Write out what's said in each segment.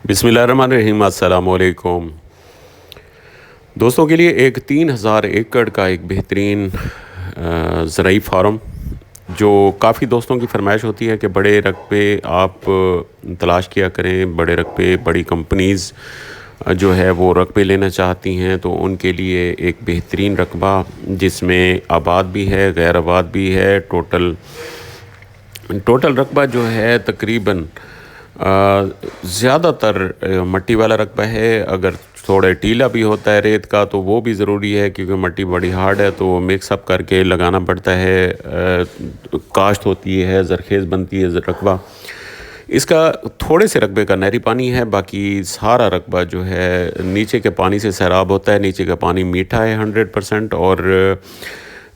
बिस्मिल्लाहिर्रहमानिर्रहीम। अस्सलाम वालेकुम। दोस्तों के लिए एक 3000 एकड़ का एक बेहतरीन ज़राई फार्म, जो काफ़ी दोस्तों की फरमाइश होती है कि बड़े रकबे आप तलाश किया करें। बड़े रकबे, बड़ी कंपनीज़ जो है वो रकबे लेना चाहती हैं, तो उनके लिए एक बेहतरीन रकबा जिसमें आबाद भी है, गैर आबाद भी है। टोटल टोटल रकबा जो है तकरीबन ज़्यादातर मट्टी वाला रकबा है। अगर थोड़ा टीला भी होता है रेत का तो वो भी ज़रूरी है, क्योंकि मट्टी बड़ी हार्ड है तो मिक्स अप करके लगाना पड़ता है। काश्त होती है, ज़रखेज़ बनती है रकबा। इसका थोड़े से रकबे का नहरी पानी है, बाकी सारा रकबा जो है नीचे के पानी से सैराब होता है। नीचे का पानी मीठा है 100%, और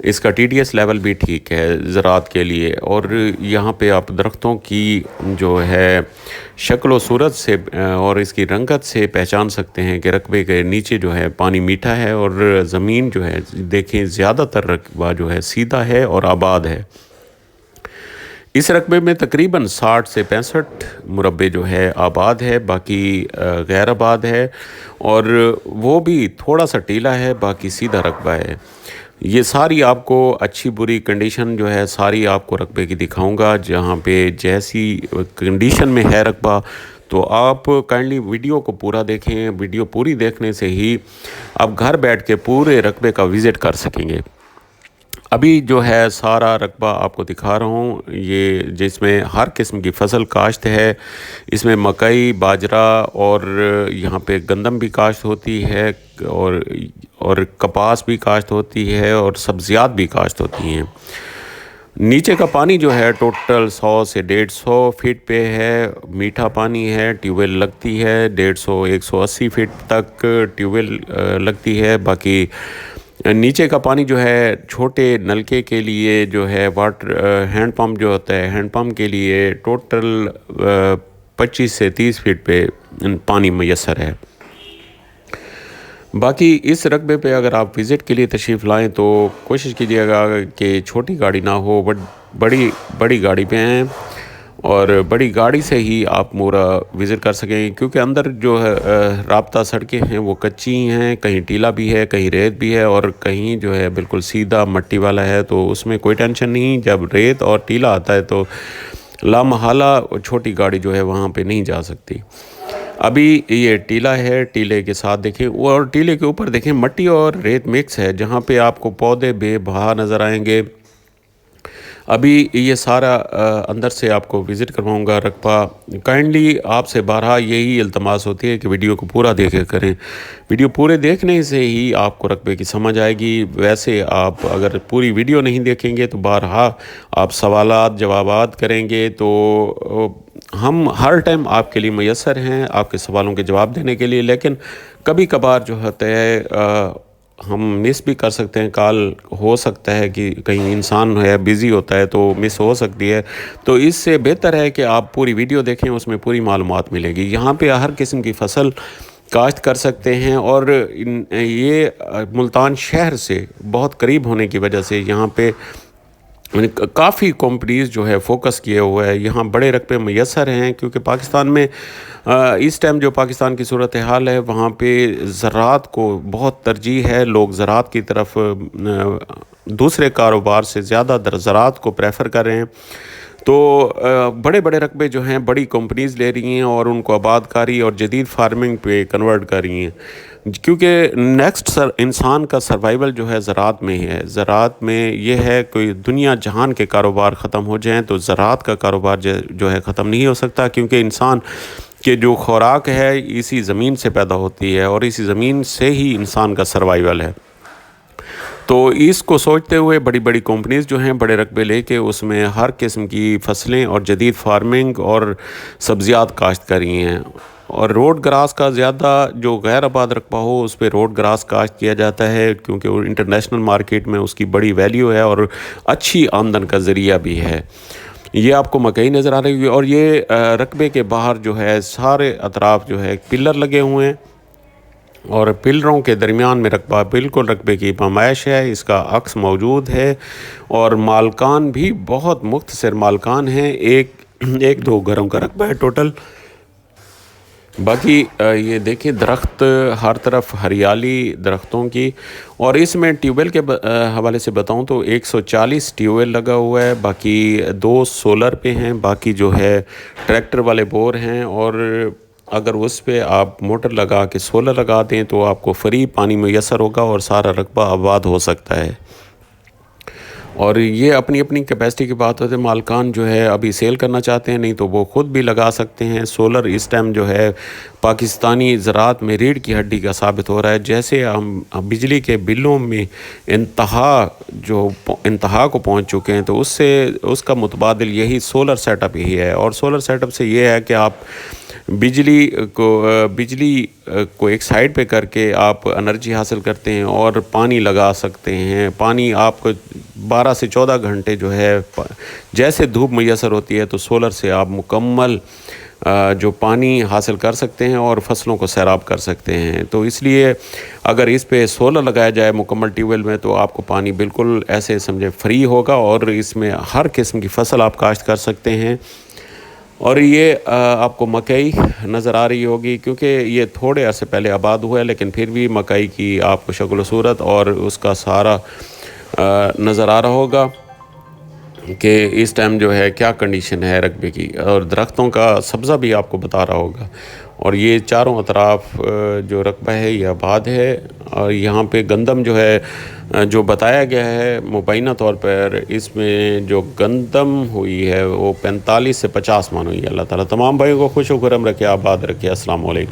इसका टीडीएस लेवल भी ठीक है ज़राअत के लिए। और यहाँ पे आप दरख्तों की जो है शक्ल व सूरत से और इसकी रंगत से पहचान सकते हैं कि रकबे के नीचे जो है पानी मीठा है, और ज़मीन जो है देखें ज़्यादातर रकबा जो है सीधा है और आबाद है। इस रकबे में तकरीबन 60 से 65 मुरब्बे जो है आबाद है, बाकी गैर आबाद है, और वो भी थोड़ा सा टीला है, बाकी सीधा रकबा है। ये सारी आपको अच्छी बुरी कंडीशन जो है सारी आपको रकबे की दिखाऊंगा। जहाँ पे जैसी कंडीशन में है रकबा, तो आप काइंडली वीडियो को पूरा देखें। वीडियो पूरी देखने से ही आप घर बैठ के पूरे रकबे का विज़िट कर सकेंगे। अभी जो है सारा रकबा आपको दिखा रहा हूँ, ये जिसमें हर किस्म की फसल काश्त है। इसमें मकई, बाजरा और यहाँ पे गंदम भी काश्त होती है, और कपास भी काश्त होती है, और सब्जियात भी काश्त होती हैं। नीचे का पानी जो है टोटल 100 से 150 फीट पे है। मीठा पानी है, ट्यूबवेल लगती है 150-180 फीट तक ट्यूबवेल लगती है। बाकी नीचे का पानी जो है छोटे नलके के लिए जो है वाटर हैंड पंप जो होता है, हैंड पंप के लिए टोटल 25 से 30 फीट पे पानी मैसर है। बाकी इस रकबे पे अगर आप विज़िट के लिए तशरीफ़ लाएं तो कोशिश कीजिएगा कि छोटी गाड़ी ना हो, बट बड़ी बड़ी गाड़ी पे आएँ, और बड़ी गाड़ी से ही आप पूरा विज़िट कर सकें। क्योंकि अंदर जो है राब्ता सड़कें हैं वो कच्ची हैं, कहीं टीला भी है, कहीं रेत भी है, और कहीं जो है बिल्कुल सीधा मट्टी वाला है। तो उसमें कोई टेंशन नहीं। जब रेत और टीला आता है तो लामहला छोटी गाड़ी जो है वहाँ पे नहीं जा सकती। अभी ये टीला है, टीले के साथ देखें, और टीले के ऊपर देखें मट्टी और रेत मिक्स है, जहाँ पे आपको पौधे बेबहा नज़र आएंगे। अभी ये सारा अंदर से आपको विज़िट करवाऊंगा रकबा। काइंडली आपसे बारहा यही इल्तमास होती है कि वीडियो को पूरा देखे करें। वीडियो पूरे देखने से ही आपको रकबे की समझ आएगी। वैसे आप अगर पूरी वीडियो नहीं देखेंगे तो बारहा आप सवालात जवाबात करेंगे, तो हम हर टाइम आपके लिए मैसर हैं आपके सवालों के जवाब देने के लिए। लेकिन कभी कभार जो होता है हम मिस भी कर सकते हैं। कॉल हो सकता है कि कहीं इंसान है बिज़ी होता है तो मिस हो सकती है। तो इससे बेहतर है कि आप पूरी वीडियो देखें, उसमें पूरी मालूमात मिलेगी। यहाँ पे हर किस्म की फसल काश्त कर सकते हैं, और ये मुल्तान शहर से बहुत करीब होने की वजह से यहाँ पे काफ़ी कंपनीज़ जो है फोकस किए हुए है। यहाँ बड़े रकबे मैसर हैं, क्योंकि पाकिस्तान में इस टाइम जो पाकिस्तान की सूरत हाल है वहाँ पे ज़राअत को बहुत तरजीह है। लोग ज़राअत की तरफ दूसरे कारोबार से ज़्यादा ज़राअत को प्रेफर कर रहे हैं। तो बड़े बड़े रकबे जो हैं बड़ी कंपनीज़ ले रही हैं और उनको आबादकारी और जदीद फार्मिंग पे कन्वर्ट कर रही हैं, क्योंकि नेक्स्ट इंसान का सर्वाइवल जो है ज़राअत में ही है। ज़राअत में ये है कोई दुनिया जहान के कारोबार ख़त्म हो जाएं तो ज़राअत का कारोबार जो है ख़त्म नहीं हो सकता, क्योंकि इंसान के जो खुराक है इसी ज़मीन से पैदा होती है, और इसी ज़मीन से ही इंसान का सर्वाइवल है। तो इसको सोचते हुए बड़ी बड़ी कंपनीज़ जो हैं बड़े रकबे लेके उसमें हर किस्म की फसलें और जदीद फार्मिंग और सब्ज़ियात काश्त कर रही हैं। और रोड ग्रास का ज़्यादा जो गैर आबाद रकबा हो उस पर रोड ग्रास काश्त किया जाता है, क्योंकि वो इंटरनेशनल मार्केट में उसकी बड़ी वैल्यू है और अच्छी आमदन का ज़रिया भी है। ये आपको मकई नज़र आ रही है, और ये रकबे के बाहर जो है सारे अतराफ़ जो है पिलर लगे हुए हैं, और पिलरों के दरमियान में रकबा बिल्कुल रकबे की पैमाइश है। इसका अक्स मौजूद है, और मालकान भी बहुत मुख्तसर मालकान हैं। एक दो घरों का रकबा है टोटल। باقی یہ دیکھیں درخت ہر طرف ہریالی درختوں کی، اور اس میں ٹیوب ویل کے حوالے سے بتاؤں تو 140 ٹیوب ویل لگا ہوا ہے، باقی 2 سولر پہ ہیں، باقی جو ہے ٹریکٹر والے بور ہیں، اور اگر اس پہ آپ موٹر لگا کے سولر لگا دیں تو آپ کو فری پانی میسر ہوگا اور سارا رقبہ آباد ہو سکتا ہے۔ اور یہ اپنی اپنی کیپیسٹی کی بات ہوتی ہے، مالکان جو ہے ابھی سیل کرنا چاہتے ہیں، نہیں تو وہ خود بھی لگا سکتے ہیں۔ سولر اس ٹائم جو ہے پاکستانی زراعت میں ریڑھ کی ہڈی کا ثابت ہو رہا ہے۔ جیسے ہم بجلی کے بلوں میں انتہا کو پہنچ چکے ہیں، تو اس کا متبادل یہی سولر سیٹ اپ ہی ہے، اور سولر سیٹ اپ سے یہ ہے کہ آپ بجلی کو ایک سائڈ پہ کر کے آپ انرجی حاصل کرتے ہیں اور پانی لگا سکتے ہیں۔ پانی آپ کو 12 سے 14 گھنٹے جو ہے جیسے دھوپ میسر ہوتی ہے تو سولر سے آپ مکمل جو پانی حاصل کر سکتے ہیں اور فصلوں کو سیراب کر سکتے ہیں۔ تو اس لیے اگر اس پہ سولر لگایا جائے مکمل ٹیوب ویل میں تو آپ کو پانی بالکل ایسے سمجھے فری ہوگا، اور اس میں ہر قسم کی فصل آپ کاشت کر سکتے ہیں۔ اور یہ آپ کو مکئی نظر آ رہی ہوگی، کیونکہ یہ تھوڑے عرصے پہلے آباد ہوا ہے، لیکن پھر بھی مکئی کی آپ کو شکل و صورت اور اس کا سارا نظر آ رہا ہوگا کہ اس ٹائم جو ہے کیا کنڈیشن ہے رقبے کی، اور درختوں کا سبزہ بھی آپ کو بتا رہا ہوگا۔ اور یہ چاروں اطراف جو رقبہ ہے یہ آباد ہے، اور یہاں پہ گندم جو ہے جو بتایا گیا ہے مبینہ طور پر، اس میں جو گندم ہوئی ہے وہ 45 سے 50 من ہوئی ہے۔ اللہ تعالیٰ تمام بھائیوں کو خوش و خرم رکھے، آباد رکھے۔ السلام علیکم۔